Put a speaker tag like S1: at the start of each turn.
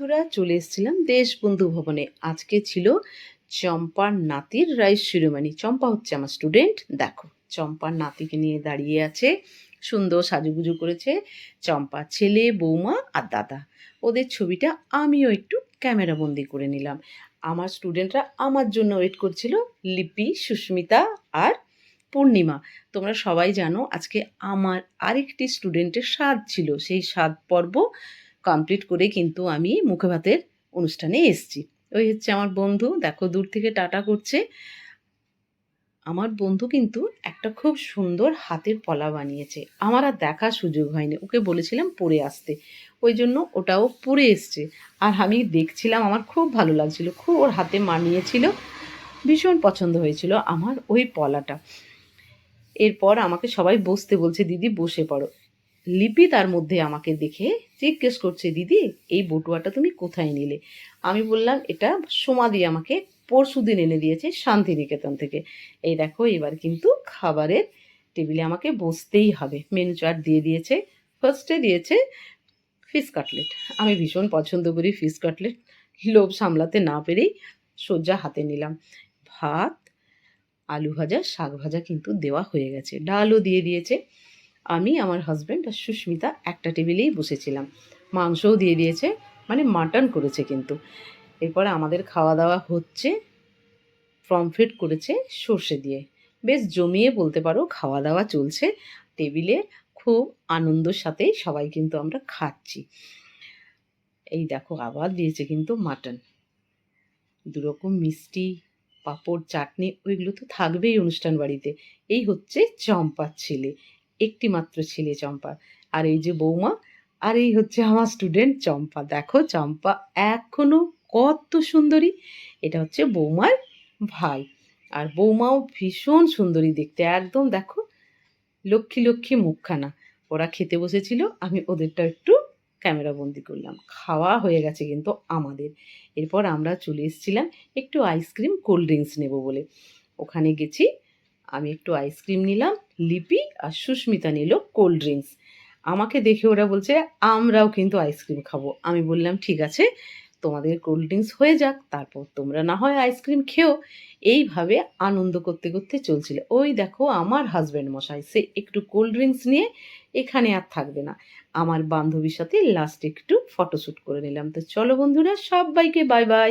S1: বন্ধুরা, চলে এসেছিলাম দেশবন্ধু ভবনে। আজকে ছিল চম্পার নাতির রাইস শিরোমণি। চম্পা হচ্ছে আমার স্টুডেন্ট। দেখো, চম্পার নাতিকে নিয়ে দাঁড়িয়ে আছে, সুন্দর সাজুগুজু করেছে। চম্পার ছেলে, বৌমা আর দাদা, ওদের ছবিটা আমিও একটু ক্যামেরা বন্দি করে নিলাম। আমার স্টুডেন্টরা আমার জন্য ওয়েট করছিল, লিপি, সুস্মিতা আর পূর্ণিমা। তোমরা সবাই জানো আজকে আমার আরেকটি স্টুডেন্টের স্বাদ ছিল। সেই স্বাদ পর্ব কমপ্লিট করে কিন্তু আমি মুখে ভাতের অনুষ্ঠানে এসেছি। ওই হচ্ছে আমার বন্ধু, দেখো দূর থেকে টাটা করছে। আমার বন্ধু কিন্তু একটা খুব সুন্দর হাতের পলা বানিয়েছে, আমার আর দেখার সুযোগ হয়নি। ওকে বলেছিলাম পরে আসতে, ওই জন্য ওটাও পরে এসছে। আর আমি দেখছিলাম, আমার খুব ভালো লাগছিল, খুব ওর হাতে মানিয়েছিল, ভীষণ পছন্দ হয়েছিল আমার ওই পলাটা। এরপর আমাকে সবাই বসতে বলছে, দিদি বসে পড়ো। লিপি তার মধ্যে আমাকে দেখে জিজ্ঞেস করছে, দিদি এই বটুয়াটা তুমি কোথায় নিলে? আমি বললাম, এটা সোমাদি আমাকে পরশুদিন এনে দিয়েছে শান্তিনিকেতন থেকে। এই দেখো, এবার কিন্তু খাবারের টেবিলে আমাকে বসতেই হবে। মেনু চার্ট দিয়ে দিয়েছে। ফার্স্টে দিয়েছে ফিশ কাটলেট। আমি ভীষণ পছন্দ করি ফিশ কাটলেট, লোভ সামলাতে না পেরেই সোজা হাতে নিলাম। ভাত, আলু ভাজা, শাক ভাজা কিন্তু দেওয়া হয়ে গেছে, ডালও দিয়ে দিয়েছে। আমি, আমার হাজব্যান্ড আর সুস্মিতা একটা টেবিলেই বসেছিলাম। মাংসও দিয়ে দিয়েছে, মানে মাটন করেছে কিন্তু। এরপরে আমাদের খাওয়া দাওয়া হচ্ছে, পমফ্রেট করেছে সর্ষে দিয়ে। বেশ জমিয়ে বলতে পারো খাওয়া দাওয়া চলছে টেবিলে, খুব আনন্দের সাথেই সবাই কিন্তু আমরা খাচ্ছি। এই দেখো, আবার দিয়েছে কিন্তু মাটন, দুরকম মিষ্টি, পাঁপড়, চাটনি, ওইগুলো তো থাকবেই অনুষ্ঠান বাড়িতে। এই হচ্ছে চম্পার ছেলে, একটি মাত্র ছেলে চম্পা। আর এই যে বৌমা, আর এই হচ্ছে আমার স্টুডেন্ট চম্পা। দেখো চম্পা এখনো কত সুন্দরী। এটা হচ্ছে বৌমার ভাই, আর বৌমাও ভীষণ সুন্দরী দেখতে, একদম দেখো লক্ষ্মী লক্ষ্মী মুখখানা। ওরা খেতে বসেছিল, আমি ওদেরটা একটু ক্যামেরা বন্দি করলাম। খাওয়া হয়ে গেছে কিন্তু আমাদের। এরপর আমরা চলে এসেছিলাম একটু আইসক্রিম, কোল্ড ড্রিঙ্কস নেবো বলে। ওখানে গেছি, আমি একটু আইসক্রিম নিলাম, লিপি আর সুস্মিতা নিল কোল্ড ড্রিঙ্কস। আমাকে দেখে ওরা বলছে আমরাও কিন্তু আইসক্রিম খাবো। আমি বললাম ঠিক আছে, তোমাদের কোল্ড ড্রিঙ্কস হয়ে যাক, তারপর তোমরা না হয় আইসক্রিম খেও। এইভাবে আনন্দ করতে করতে চলছিল। ওই দেখো আমার হাজব্যান্ড মশাই, সে একটু কোল্ড ড্রিঙ্কস নিয়ে এখানে আর থাকবে না। আমার বান্ধবীর সাথে লাস্ট একটু ফটোশ্যুট করে নিলাম। তো চলো বন্ধুরা, সবাইকে বাই বাই।